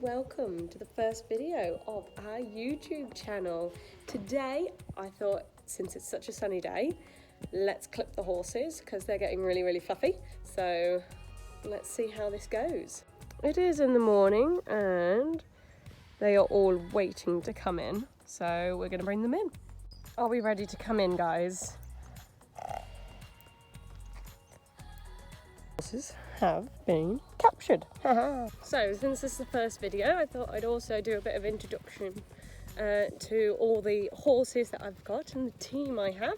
welcome to the first video of our YouTube channel. Today I thought, since it's such a sunny day, let's clip the horses because they're getting really fluffy. So let's see how this goes. It is in the morning and they are all waiting to come in, so we're going to bring them in. Are we ready to come in, guys? Horses have been captured. So since this is the first video, I thought I'd also do a bit of introduction to all the horses that I've got and the team I have.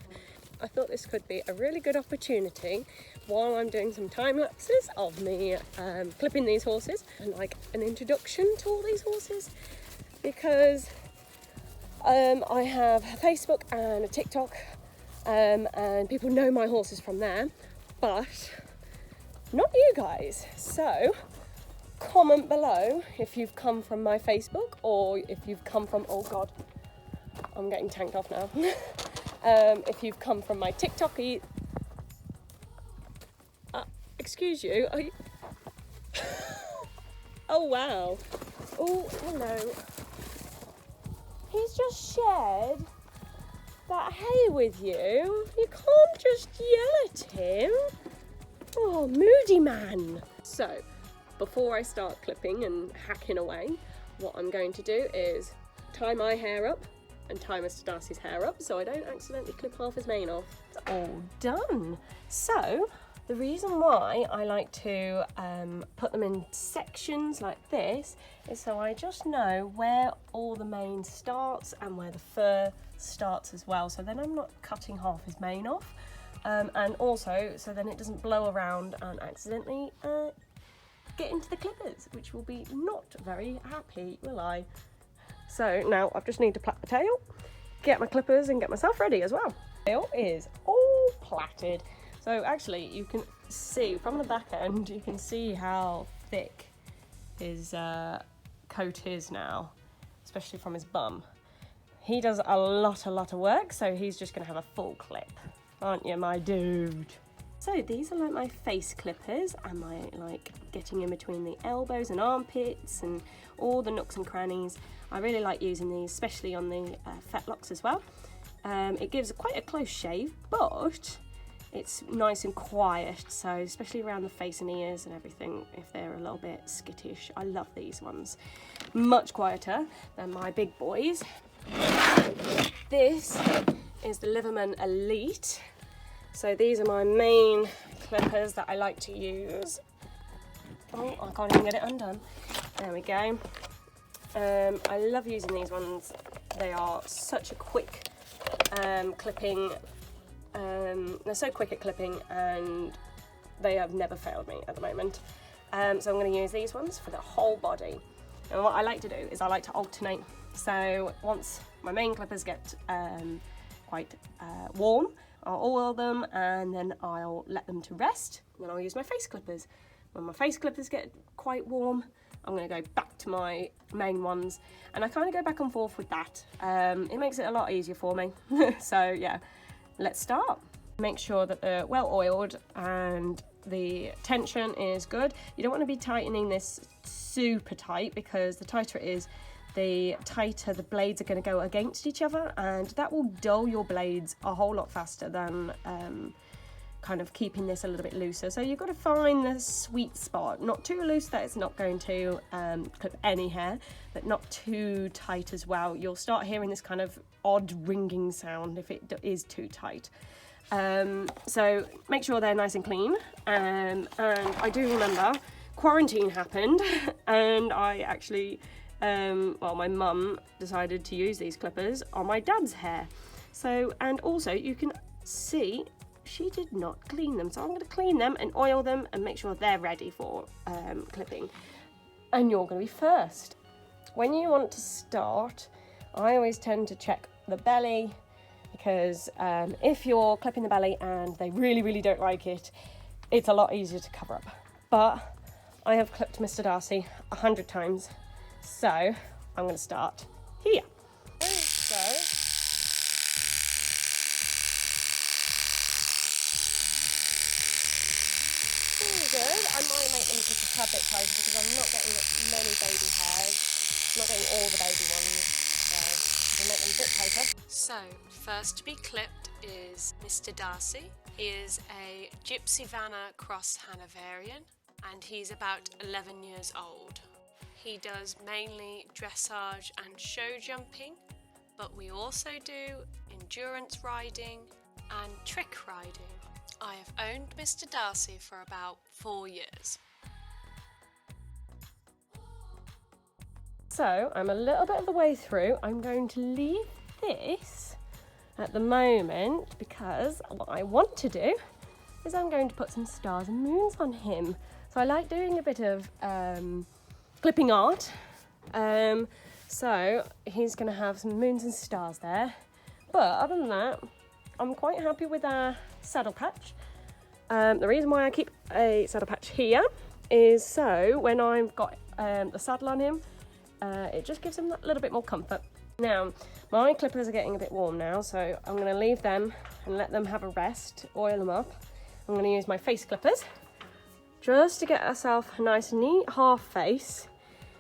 I thought this could be a really good opportunity while I'm doing some time lapses of me clipping these horses, and like an introduction to all these horses, because I have a Facebook and a TikTok and people know my horses from there, but not you guys. So comment below if you've come from my Facebook or if you've come from, oh god, I'm getting tanked off now. If you've come from my TikTok, excuse you, are you... Oh wow, oh hello. He's just shared that hay with you. You can't just yell at him. Oh, moody man. So, before I start clipping and hacking away, what I'm going to do is tie my hair up and tie Mr Darcy's hair up so I don't accidentally clip half his mane off. It's all done. So, the reason why I like to put them in sections like this is so I just know where all the mane starts and where the fur starts as well. So then I'm not cutting half his mane off. And also, so then it doesn't blow around and accidentally get into the clippers, which will be not very happy, will I? So now I just need to plait the tail, get my clippers and get myself ready as well. The tail is all plaited. So actually you can see from the back end, you can see how thick his coat is now, especially from his bum. He does a lot of work, so he's just gonna have a full clip. Aren't you, my dude? So these are like my face clippers and my like getting in between the elbows and armpits and all the nooks and crannies. I really like using these, especially on the fetlocks as well. It gives quite a close shave, but it's nice and quiet, so especially around the face and ears and everything, if they're a little bit skittish. I love these ones. Much quieter than my big boys. This is the Liverman Elite. So these are my main clippers that I like to use. Oh, I can't even get it undone. There we go. I love using these ones. They are such a quick clipping. They're so quick at clipping and they have never failed me at the moment. So I'm going to use these ones for the whole body. And what I like to do is I like to alternate. So once my main clippers get quite warm, I'll oil them and then I'll let them to rest. Then I'll use my face clippers. When my face clippers get quite warm, I'm going to go back to my main ones, and I kind of go back and forth with that. It makes it a lot easier for me. So yeah, let's start. Make sure that they're well oiled and the tension is good. You don't want to be tightening this super tight, because the tighter it is, the tighter the blades are going to go against each other, and that will dull your blades a whole lot faster than kind of keeping this a little bit looser. So you've got to find the sweet spot, not too loose that it's not going to clip any hair, but not too tight as well. You'll start hearing this kind of odd ringing sound if it is too tight. So make sure they're nice and clean. And I do remember quarantine happened and I actually well, my mum decided to use these clippers on my dad's hair. So, and also you can see she did not clean them. So I'm going to clean them and oil them and make sure they're ready for clipping. And you're going to be first. When you want to start, I always tend to check the belly, because if you're clipping the belly and they really don't like it, it's a lot easier to cover up. But I have clipped Mr Darcy 100 times. So I'm going to start here. So really good. I might make them just a tad bit tighter because I'm not getting many baby hairs. not getting all the baby ones, so we'll make them bit paper. So, first to be clipped is Mr Darcy. He is a Gypsy Vanna cross Hanoverian, and he's about 11 years old. He does mainly dressage and show jumping, but we also do endurance riding and trick riding. I have owned Mr Darcy for about 4 years. So I'm a little bit of the way through. I'm going to leave this at the moment because what I want to do is I'm going to put some stars and moons on him. So I like doing a bit of clipping art. So he's going to have some moons and stars there. But other than that, I'm quite happy with our saddle patch. The reason why I keep a saddle patch here is so when I've got the saddle on him, it just gives him that little bit more comfort. Now, my clippers are getting a bit warm now, so I'm going to leave them and let them have a rest, oil them up. I'm going to use my face clippers just to get ourselves a nice neat half face,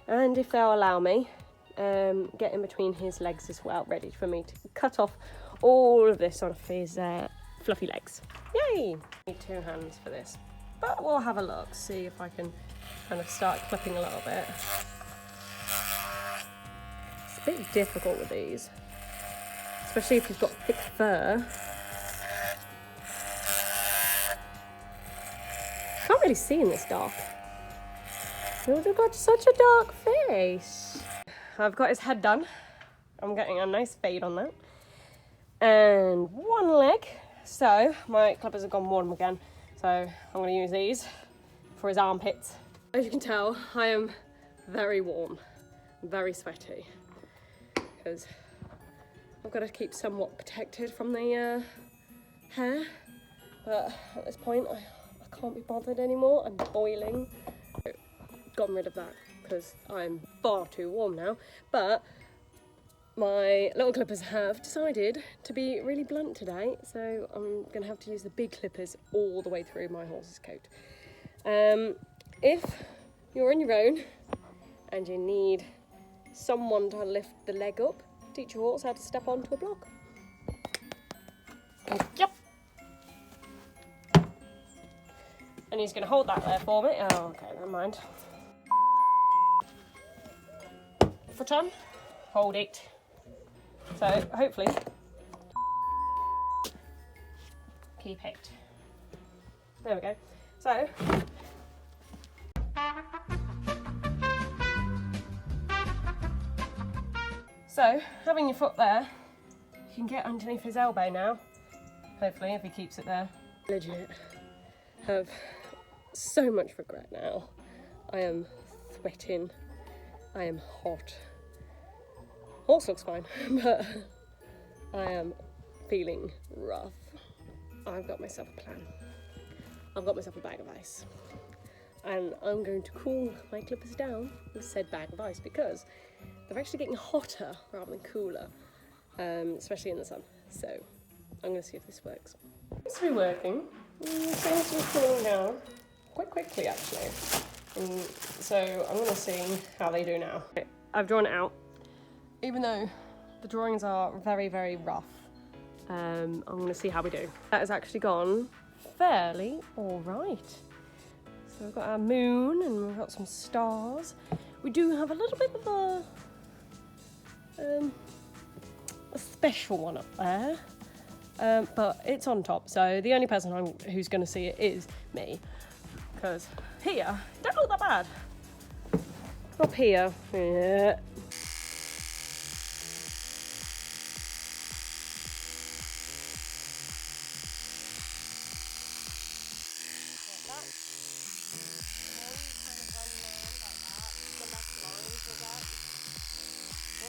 and if they'll allow me, get in between his legs as well, ready for me to cut off all of this off his fluffy legs. Yay! Need 2 hands for this, but we'll have a look, see if I can kind of start clipping a little bit. It's a bit difficult with these, especially if you've got thick fur. Can't really see in this dark. You've got such a dark face. I've got his head done. I'm getting a nice fade on that. And one leg. So my clippers have gone warm again. So I'm going to use these for his armpits. As you can tell, I am very warm, very sweaty, because I've got to keep somewhat protected from the hair. But at this point, I can't be bothered anymore. I'm boiling. Gotten rid of that because I'm far too warm now. But my little clippers have decided to be really blunt today, so I'm going to have to use the big clippers all the way through my horse's coat. If you're on your own and you need someone to lift the leg up, teach your horse how to step onto a block. Yep. And he's going to hold that there for me. Oh, okay, never mind. Foot on, hold it. So hopefully keep it. There we go. So having your foot there, you can get underneath his elbow now. Hopefully, if he keeps it there. Legit have so much regret now. I am sweating. I am hot. Horse looks fine, but I am feeling rough. I've got myself a plan. I've got myself a bag of ice. And I'm going to cool my clippers down with said bag of ice because they're actually getting hotter rather than cooler, especially in the sun. So I'm going to see if this works. Seems to be working. Seems to be cooling down quite quickly, actually. So I'm going to see how they do now. Okay, I've drawn it out. Even though the drawings are very, very rough, I'm going to see how we do. That has actually gone fairly all right. So we've got our moon and we've got some stars. We do have a little bit of a special one up there, but it's on top. So the only person who's going to see it is me, because here, don't look that bad. Up here, yeah.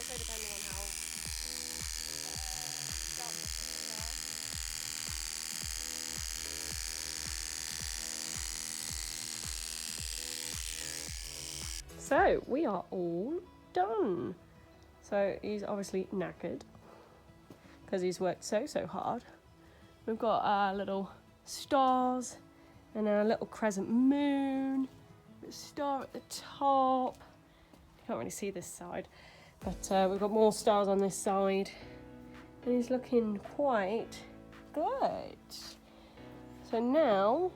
Depending on how sharp the pictures are. So we are all done. So he's obviously knackered because he's worked so hard. We've got our little stars and our little crescent moon, a star at the top. can't really see this side, but we've got more stars on this side, and he's looking quite good. So now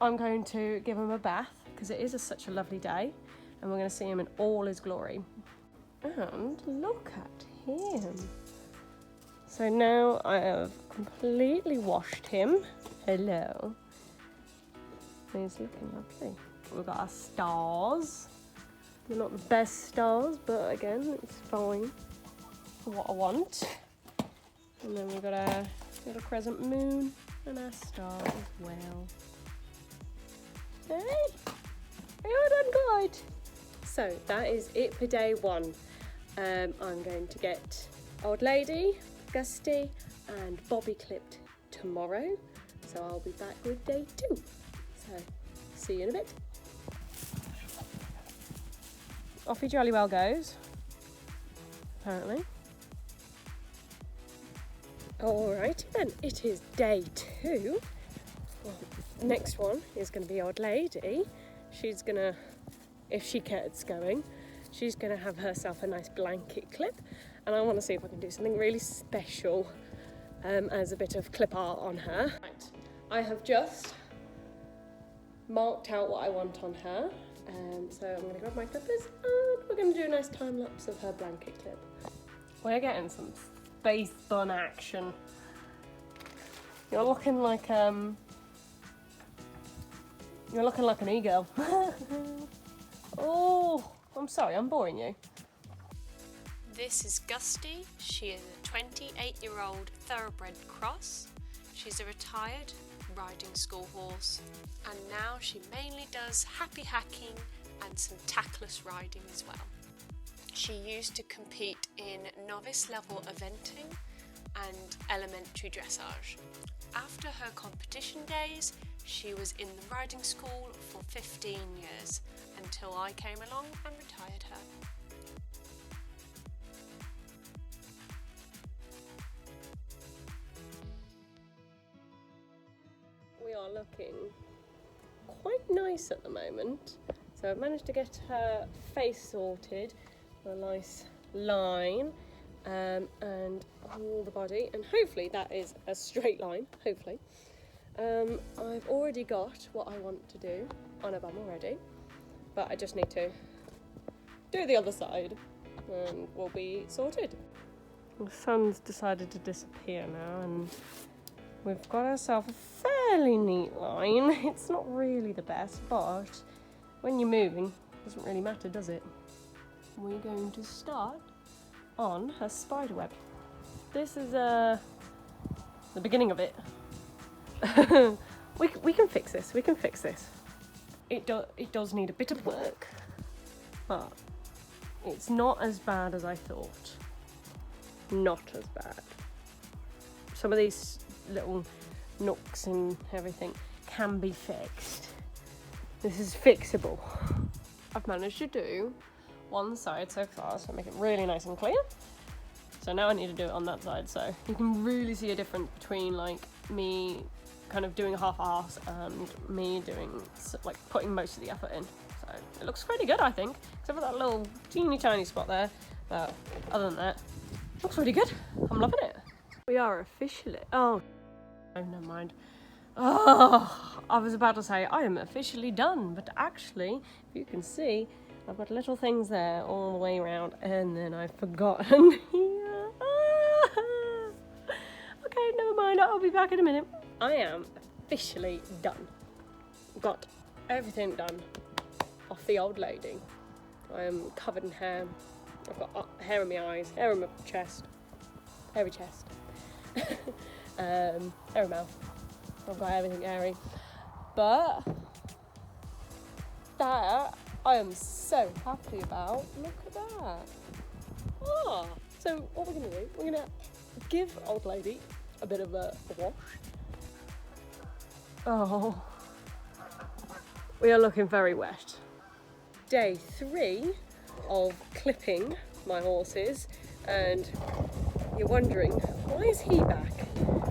I'm going to give him a bath because it is such a lovely day, and we're going to see him in all his glory. And look at him. So now I have completely washed him. Hello. He's looking lovely. We've got our stars. They're not the best stars, but again, it's fine for what I want. And then we've got our little crescent moon and our star as well. Hey, you're done good. So that is it for day one. I'm going to get Old Lady, Gusty and Bobby clipped tomorrow. So I'll be back with day two. So see you in a bit. Off he jolly well goes, apparently. Alrighty then, it is day two. Well, next one is going to be Old Lady. She's going to, if she gets going, she's going to have herself a nice blanket clip. And I want to see if I can do something really special as a bit of clip art on her. Right. I have just marked out what I want on her. So I'm going to grab my clippers and we're going to do a nice time lapse of her blanket clip. We're getting some space bun action. You're looking like an e-girl. Oh, I'm sorry, I'm boring you. This is Gusty. She is a 28-year-old thoroughbred cross. She's a retired riding school horse, and now she mainly does happy hacking and some tackless riding as well. She used to compete in novice level eventing and elementary dressage. After her competition days, she was in the riding school for 15 years until I came along and retired her. We are looking quite nice at the moment. So I've managed to get her face sorted, a nice line, and all the body, and hopefully that is a straight line, hopefully. I've already got what I want to do on her bum already, but I just need to do the other side and we'll be sorted. The sun's decided to disappear now and we've got ourselves a fairly neat line. It's not really the best, but when you're moving, it doesn't really matter, does it? We're going to start on her spider web. This is the beginning of it. we can fix this, we can fix this. It does need a bit of work, but it's not as bad as I thought. Not as bad. Some of these little nooks and everything can be fixed. This is fixable. I've managed to do one side so far, so make it really nice and clear. So now I need to do it on that side, so you can really see a difference between like me kind of doing a half-arse and me doing like putting most of the effort in. So it looks pretty good, I think, except for that little teeny tiny spot there. But other than that, it looks really good. I'm loving it. We are officially, oh never mind. Oh, I was about to say I am officially done, but actually, if you can see, I've got little things there all the way around, and then I've forgotten here. Okay, never mind, I'll be back in a minute. I am officially done. Got everything done off the old lady. I am covered in hair. I've got hair in my eyes, hair in my chest, hairy chest, hairy mouth. I've got everything hairy. But that I am so happy about. Look at that. Ah, so what we're going to do, we're going to give old lady a bit of a wash. Oh, we are looking very wet. Day 3 of clipping my horses, and you're wondering, why is he back?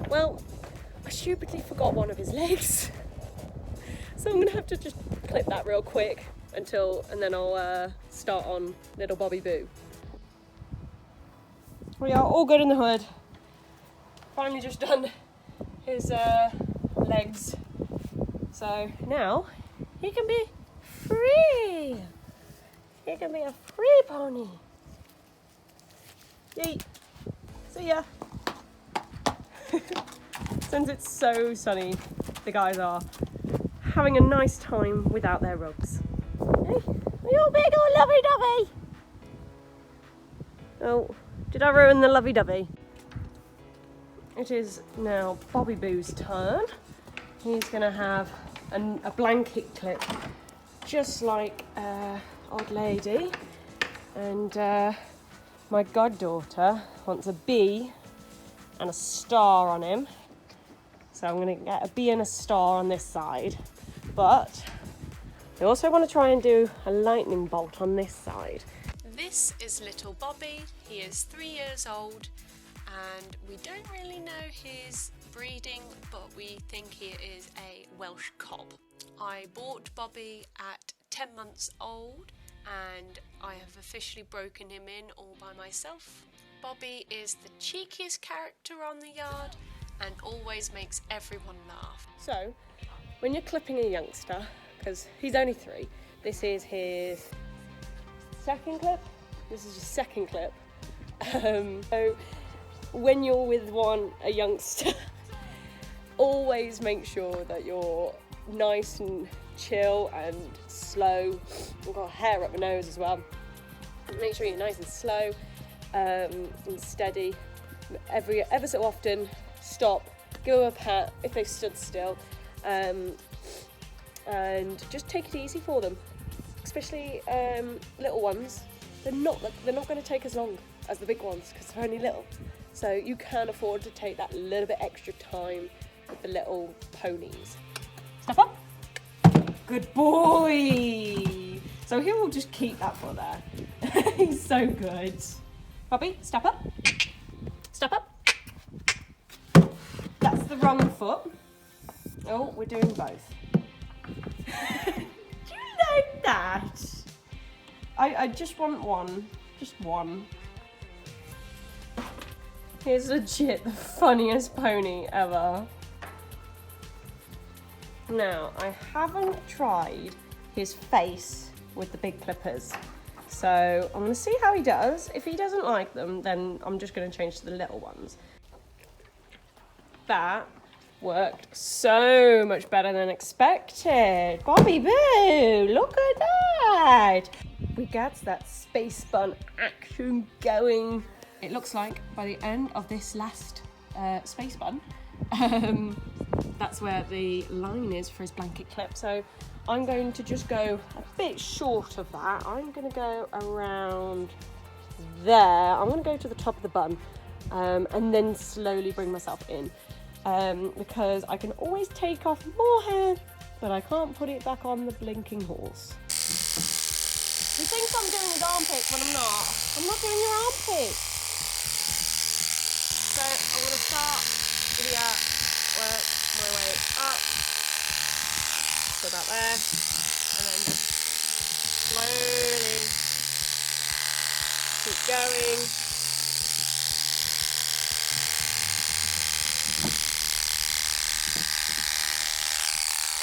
Well, I stupidly forgot one of his legs. So I'm going to have to just clip that real quick and then I'll start on little Bobby Boo. We are all good in the hood. Finally just done his legs. So now he can be free. He can be a free pony. Yeet. See ya. Since it's so sunny, the guys are having a nice time without their rugs. Hey, are you all big or lovey-dovey? Oh, did I ruin the lovey-dovey? It is now Bobby Boo's turn. He's going to have a blanket clip, just like old lady. And my goddaughter wants a bee and a star on him. So I'm going to get a bee and a star on this side. But I also want to try and do a lightning bolt on this side. This is little Bobby. He is 3 years old and we don't really know his breeding, but we think he is a Welsh cob. I bought Bobby at 10 months old and I have officially broken him in all by myself. Bobby is the cheekiest character on the yard and always makes everyone laugh. So, when you're clipping a youngster, because he's only 3, this is his second clip. This is your second clip. So, when you're with a youngster, always make sure that you're nice and chill and slow. I've got hair up my nose as well. Make sure you're nice and slow and steady. Ever so often, stop, give them a pat if they've stood still, and just take it easy for them. Especially little ones. They're not going to take as long as the big ones because they're only little. So you can afford to take that little bit extra time with the little ponies. Step up. Good boy. So he will just keep that foot there. He's so good. Bobby, step up. Step up. That's the wrong foot. Oh, we're doing both. Do you like that? I just want one. Just one. He's legit the funniest pony ever. Now, I haven't tried his face with the big clippers. So I'm going to see how he does. If he doesn't like them, then I'm just going to change to the little ones. That worked so much better than expected. Bobby Boo, look at that. We got that space bun action going. It looks like by the end of this last space bun, that's where the line is for his blanket clip. So I'm going to just go a bit short of that. I'm going to go around there. I'm going to go to the top of the bun and then slowly bring myself in because I can always take off more hair, but I can't put it back on the blinking horse. He thinks I'm doing his armpits when I'm not. I'm not doing your armpits. So I'm going to start here, work my way up, so about there, and then just slowly keep going.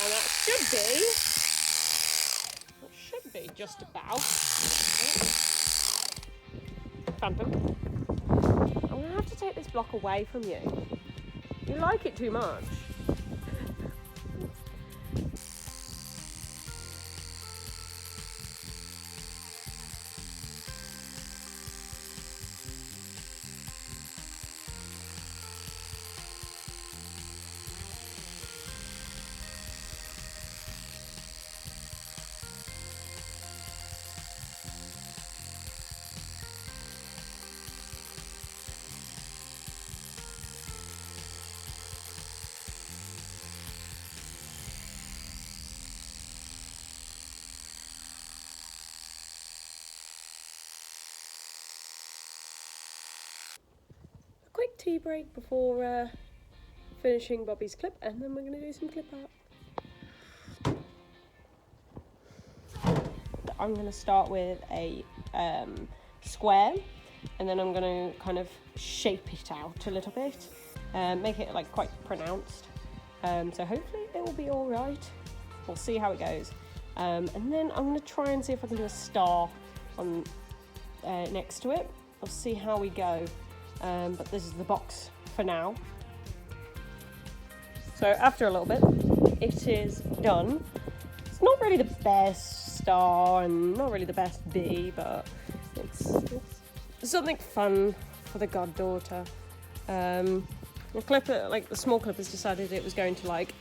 And that should be just about. Phantom. I'm going to have to take this block away from you. You like it too much. Quick tea break before finishing Bobby's clip, and then we're going to do some clip art. I'm going to start with a square, and then I'm going to kind of shape it out a little bit, make it like quite pronounced. So hopefully it will be all right. We'll see how it goes. And then I'm going to try and see if I can do a star on next to it. We'll see how we go. But this is the box for now. So after a little bit, it is done. It's not really the best star and not really the best bee, but it's something fun for the goddaughter. The clipper, like the small clippers, decided it was going to like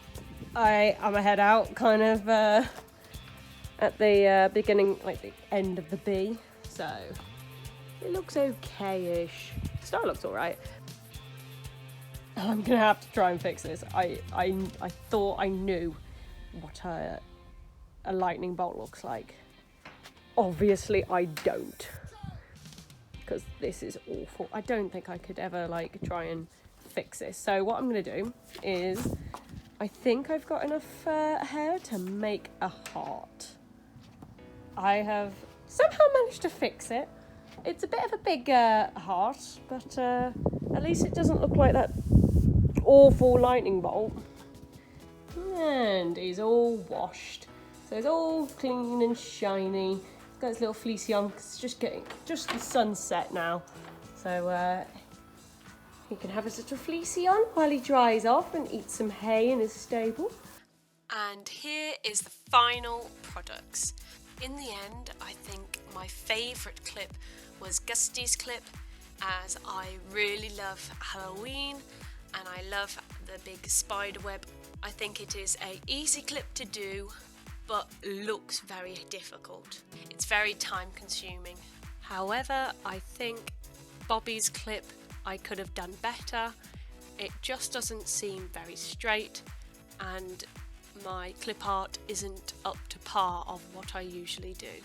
I'm a head out kind of at the beginning, like the end of the bee. So it looks okay-ish. The star looks all right. I'm gonna have to try and fix this. I thought I knew what a lightning bolt looks like. Obviously I don't, because this is awful. I don't think I could ever like try and fix this. So what I'm gonna do is, I think I've got enough hair to make a heart. I have somehow managed to fix it. It's a bit of a big heart, but at least it doesn't look like that awful lightning bolt. And he's all washed, so it's all clean and shiny. He's got his little fleecy on, 'cause it's just the sunset now, so he can have his little fleecy on while he dries off and eats some hay in his stable. And here is the final products. In the end, I think my favourite clip was Gusty's clip, as I really love Halloween and I love the big spider web. I think it is an easy clip to do, but looks very difficult. It's very time consuming. However, I think Bobby's clip I could have done better. It just doesn't seem very straight, and my clip art isn't up to par of what I usually do.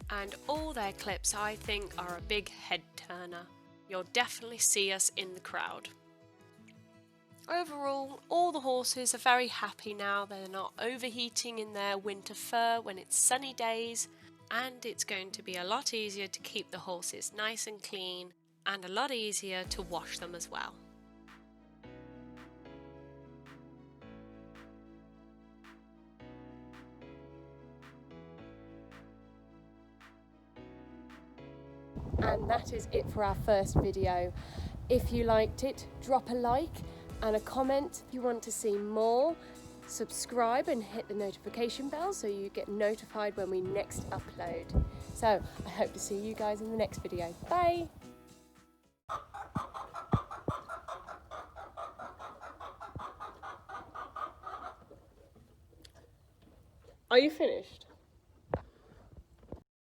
And all their clips, I think, are a big head turner. You'll definitely see us in the crowd. Overall, all the horses are very happy now. They're not overheating in their winter fur when it's sunny days, and it's going to be a lot easier to keep the horses nice and clean, and a lot easier to wash them as well. And that is it for our first video. If you liked it, drop a like and a comment. If you want to see more, subscribe and hit the notification bell so you get notified when we next upload. So I hope to see you guys in the next video. Bye! Are you finished?